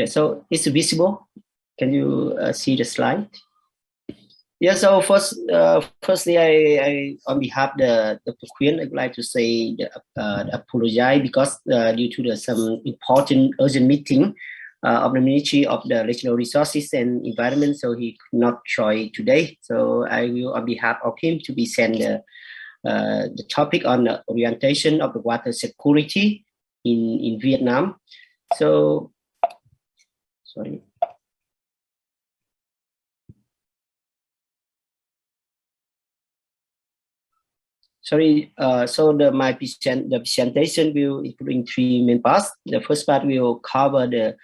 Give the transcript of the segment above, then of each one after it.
Yeah, so it's visible. Can you see the slide? Yeah, so firstly, I on behalf of Dr. Khuyen, I would like to say apologize because due to some important urgent meeting of the Ministry of the Regional Resources and Environment, so he could not join today. So I will, on behalf of him, to be sent the topic on the orientation of the water security in Vietnam. So, sorry. Sorry, so my presentation will include three main parts. The first part will cover the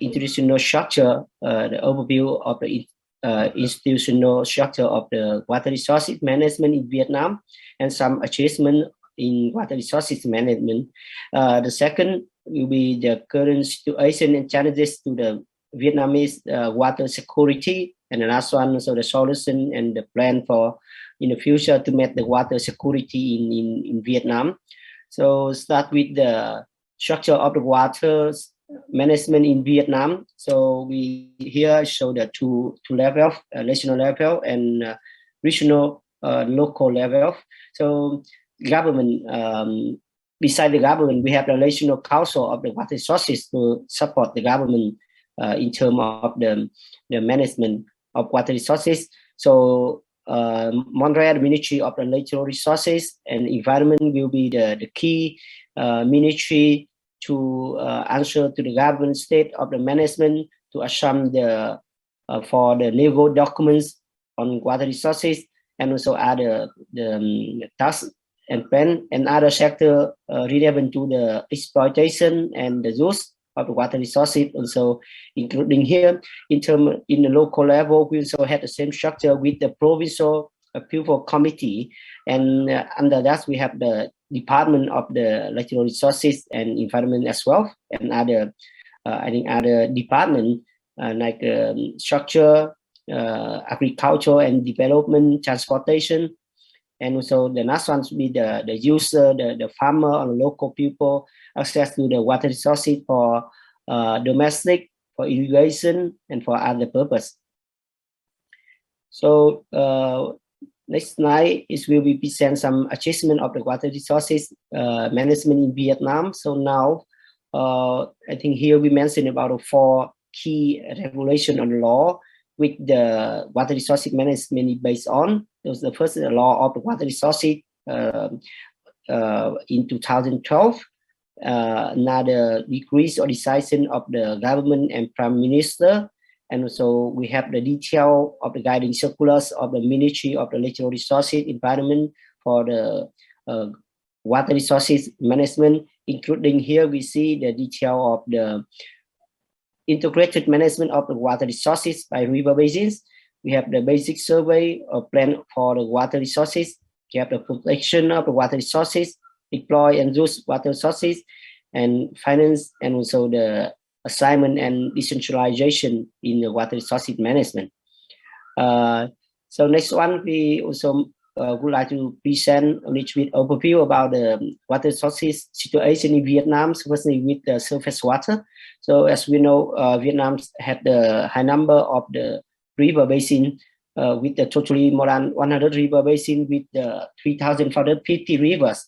institutional structure, the overview of the institutional structure of the water resources management in Vietnam, and some achievement in water resources management. The second will be the current situation and challenges to the Vietnamese water security, and the last one, so the solution and the plan for in the future to meet the water security in Vietnam. So start with the structure of the water management in Vietnam. So we here show the two levels, national level and regional local level. So government, beside the government, we have the National Council of the Water Resources to support the government in terms of the management of water resources. So Montreal Ministry of the Natural Resources and Environment will be the key ministry to answer to the government state of the management to assume the for the legal documents on water resources, and also other the tasks and plan and other sector relevant to the exploitation and the use of the water resources, also including here in the local level. We also had the same structure with the provincial people committee, and under that we have the Department of the Natural Resources and Environment as well, and other I think other department like structure, agriculture and development, transportation, and also the last one should be the user, the farmer or the local people, access to the water resources for domestic, for irrigation, and for other purpose. So next slide is will be present some achievement of the water resources management in Vietnam. So now I think here we mentioned about 4 key regulation on law with the water resources management based on. Those the first law of the water resources in 2012. Another decrease or decision of the government and prime minister, and also we have the detail of the guiding circulars of the Ministry of the Natural Resources Environment for the water resources management, including here we see the detail of the integrated management of the water resources by river basins. We have the basic survey or plan for the water resources. We have the protection of the water resources, deploy and use water resources, and finance, and also the assignment and decentralization in the water resources management. So next one, we also would like to present a little bit overview about the water resources situation in Vietnam, especially with the surface water. So as we know, Vietnam had the high number of the river basin with the totally more than 100 river basin with the 3,450 rivers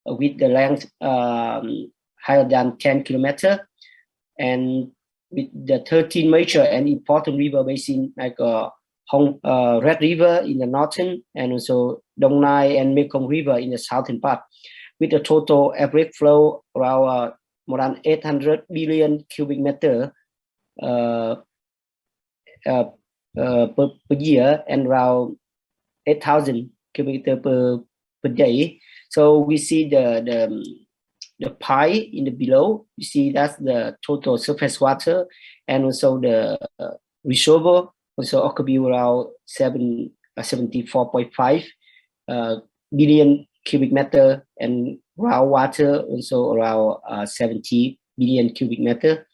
with the length higher than 10 kilometers, and with the 13 major and important river basin like Red River in the northern, and also Dong Nai and Mekong River in the southern part, with a total average flow around more than 800 billion cubic meter per year, and around 8,000 cubic meter per day. So we see the pie in the below. You see that's the total surface water, and also the reservoir also occupy around 74.5 billion cubic meter, and groundwater also around 70 billion cubic meter.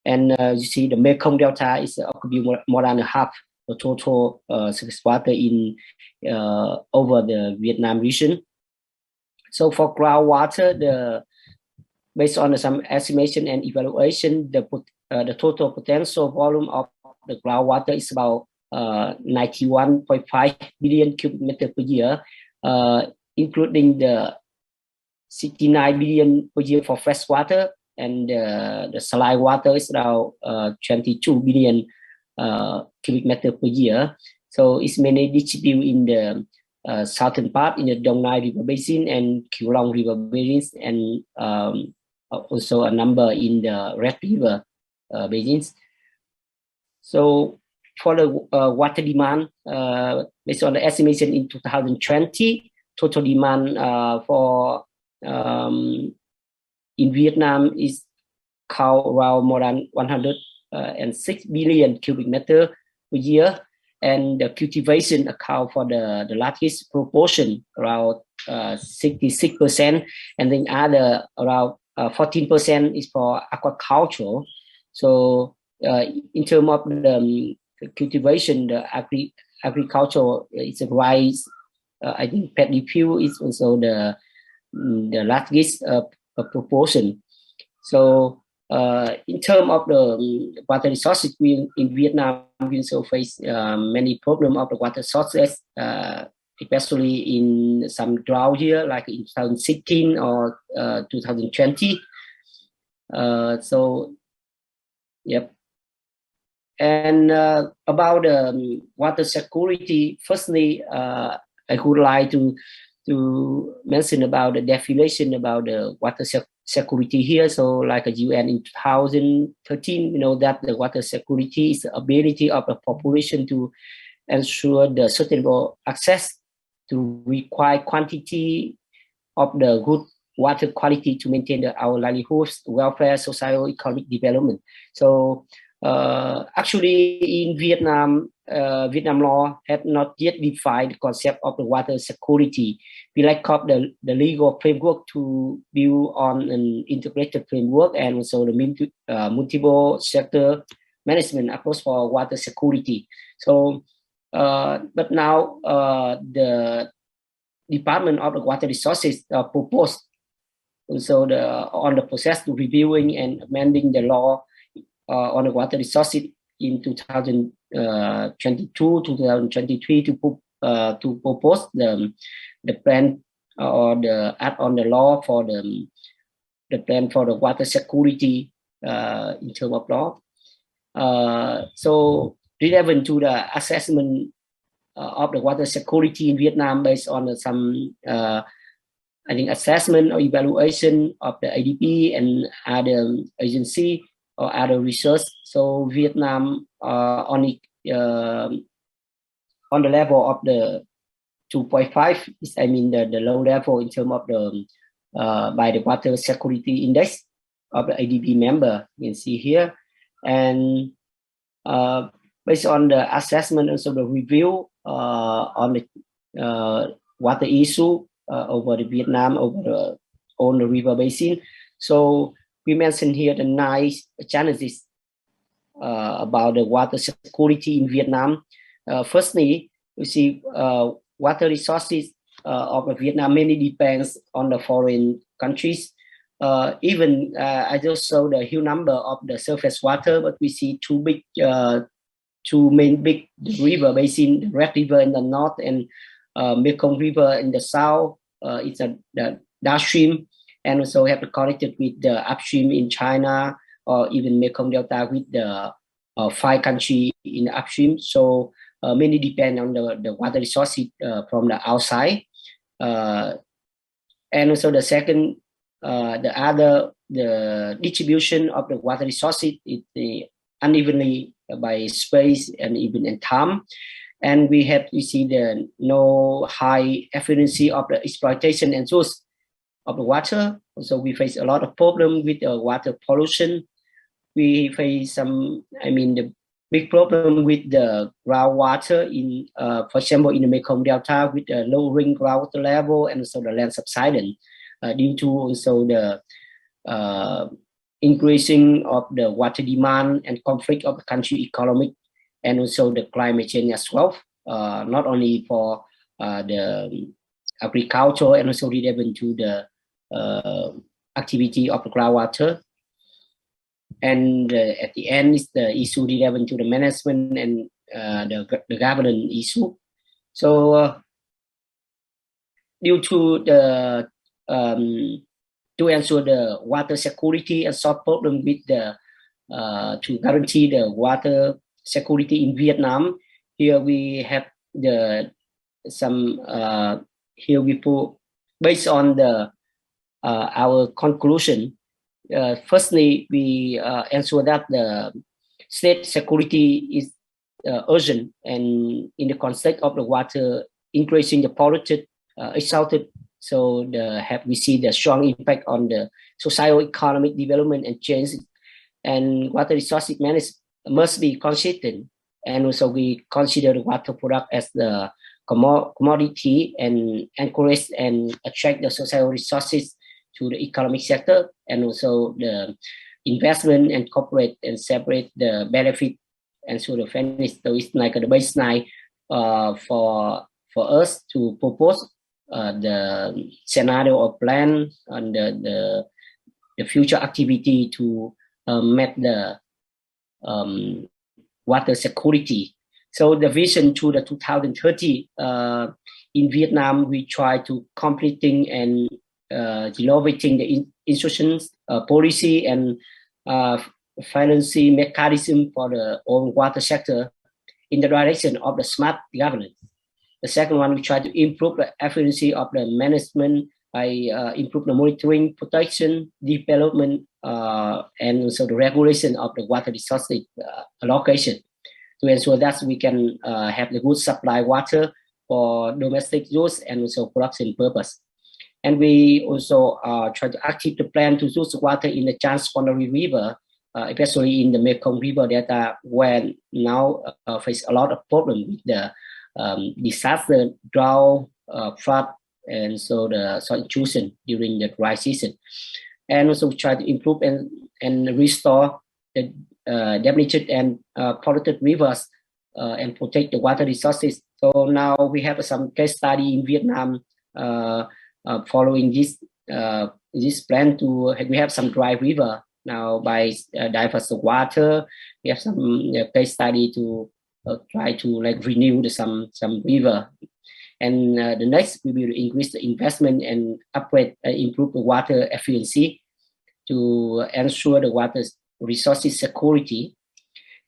And you see the Mekong Delta is occupy more than half the total surface water in over the Vietnam region. So for groundwater, based on some estimation and evaluation, the the total potential volume of the groundwater is about 91.5 billion cubic meter per year, including the 69 billion per year for fresh water, and the saline water is around 22 billion cubic meter per year. So it's mainly distributed in the southern part in the Dong Nai River Basin and Cửu Long River basins, and also a number in the Red River basins. So for the water demand, based on the estimation in 2020, total demand for in Vietnam is count around more than 106 billion cubic meter per year, and the cultivation account for the largest proportion, around 66%, and then other around 14% is for aquaculture. So in terms of the cultivation, the agriculture is a rise. I think paddy field is also the largest proportion. So in terms of the water resources, we in Vietnam we also face many problems of the water sources, especially in some drought year like in 2016 or 2020. So yep. And about water security, firstly, I would like to mention about the definition about the water security here. So like a UN in 2013, we know that the water security is the ability of the population to ensure the sustainable access to required quantity of the good water quality to maintain our livelihoods, welfare, social, economic development. So actually in Vietnam, Vietnam law have not yet defined the concept of the water security. We lack of the legal framework to build on an integrated framework, and also the multiple sector management approach for water security. So, but now the Department of the Water Resources proposed also on the process to reviewing and amending the law on the water resources in 2022 to 2023 to propose the plan or the act on the law for the plan for the water security in terms of law. So relevant to the assessment of the water security in Vietnam based on some I think assessment or evaluation of the ADB and other agency or other research. So Vietnam only on the level of the 2.5 is, I mean, the low level in terms of the by the water security index of the ADB member, you can see here. And based on the assessment, also the review on the water issue over the Vietnam, on the river basin. So we mentioned here the 9 challenges about the water security in Vietnam. Firstly, we see water resources of Vietnam mainly depends on the foreign countries. Even I just saw the huge number of the surface water, but we see two main big river basin, the Red River in the north and Mekong River in the south. It's the downstream, and also have to connect it with the upstream in China, or even Mekong Delta with the 5 countries in the upstream. So mainly depend on the water resources from the outside. And also the second, the distribution of the water resources is unevenly by space and even in time. And we see the no high efficiency of the exploitation and source of the water. So we face a lot of problem with water pollution. We face some, I mean, the big problem with the groundwater in, for example, in the Mekong Delta with the lowering groundwater level and also the land subsidence due to also the increasing of the water demand and conflict of the country economic, and also the climate change as well, not only for the agriculture and also relevant to the activity of the groundwater. And at the end is the issue relevant to the management and the governance issue. So due to the to ensure the water security and solve problem with the to guarantee the water security in Vietnam, here we have the some here we put based on the our conclusion. Firstly, we ensure that the state security is urgent, and in the context of the water increasing the polluted, exhausted. So we see the strong impact on the socio-economic development and change, and water resources management must be consistent. And also we consider the water product as the commodity and encourage and attract the social resources to the economic sector, and also the investment and corporate and separate the benefit and so the finish. So it's like the baseline for us to propose the scenario or plan and the future activity to meet the water security. So the vision to the 2030 in Vietnam, we try to completing and innovating the institutions, policy and financing mechanism for the own water sector in the direction of the smart governance. The second one, we try to improve the efficiency of the management by improve the monitoring, protection, development, and also the regulation of the water resources allocation to ensure that we can have the good supply water for domestic use and also production purpose. And we also try to active the plan to use water in the transboundary river, especially in the Mekong River Delta, where now face a lot of problems with the disaster, drought, flood, and so the soil intrusion during the dry season. And also try to improve and restore the damaged and polluted rivers and protect the water resources. So now we have some case study in Vietnam following this plan to we have some dry river now by diverse water. We have some case study to try to like renew some river. And the next we will increase the investment and upgrade improve the water efficiency to ensure the water resources security.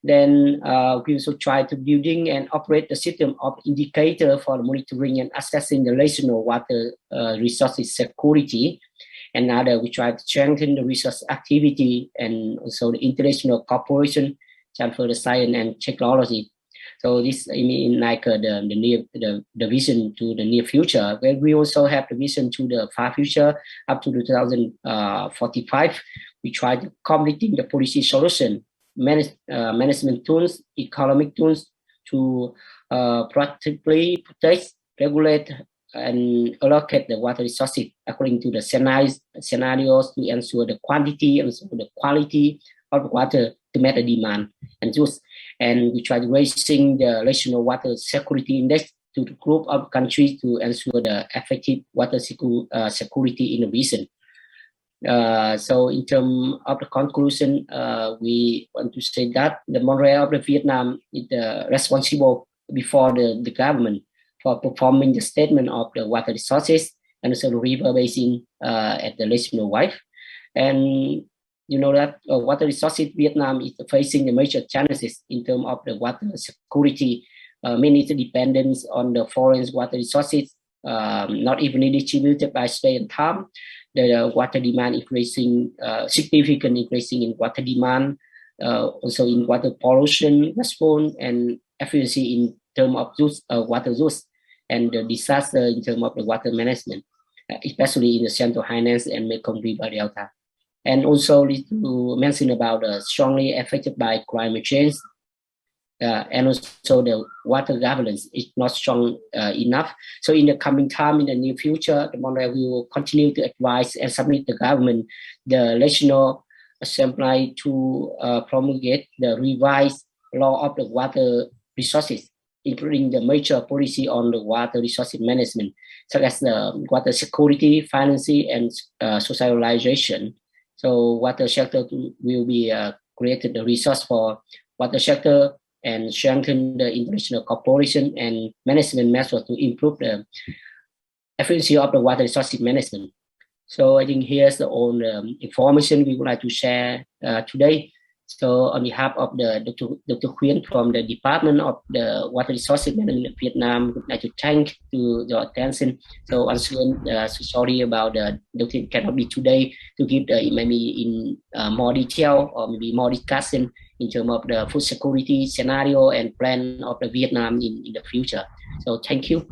Then we also try to building and operate the system of indicator for monitoring and assessing the national water resources security. And now we try to strengthen the research activity and also the international cooperation, transfer the science and technology. So this I mean like the vision to the near future, where we also have the vision to the far future up to 2045. We try to completing the policy solution, management tools, economic tools to practically protect, regulate, and allocate the water resources according to the scenarios to ensure the quantity and also the quality of water to meet the demand and use. And we try to raising the national water security index to the group of countries to ensure the effective water security in the region. So in terms of the conclusion, we want to say that the Montreal of the Vietnam is responsible before the government for performing the statement of the water resources and also the river basin at the national wide. And you know that water resources Vietnam is facing the major challenges in terms of the water security, mainly the dependence on the foreign water resources, not evenly distributed by space and time. The water demand increasing, significant increasing in water demand, also in water pollution response and efficiency in terms of use, water use, and the disaster in terms of the water management, especially in the Central Highlands and Mekong River Delta. And also to mention about strongly affected by climate change, and also the water governance is not strong enough. So in the coming time, in the near future, the Montreal will continue to advise and submit the government, the National Assembly to promulgate the revised law of the water resources, including the major policy on the water resources management, such as the water security, financing, and socialization. So water sector will be created the resource for water sector and strengthen the international cooperation and management method to improve the efficiency of the water resources management. So I think here's the all information we would like to share today. So on behalf of the Dr. Khuyen from the Department of the Water Resources Management of Vietnam, would like to thank to your attention. So once again, so sorry about the Dr. cannot be today to give the maybe in more detail or maybe more discussion in terms of the food security scenario and plan of the Vietnam in the future. So thank you.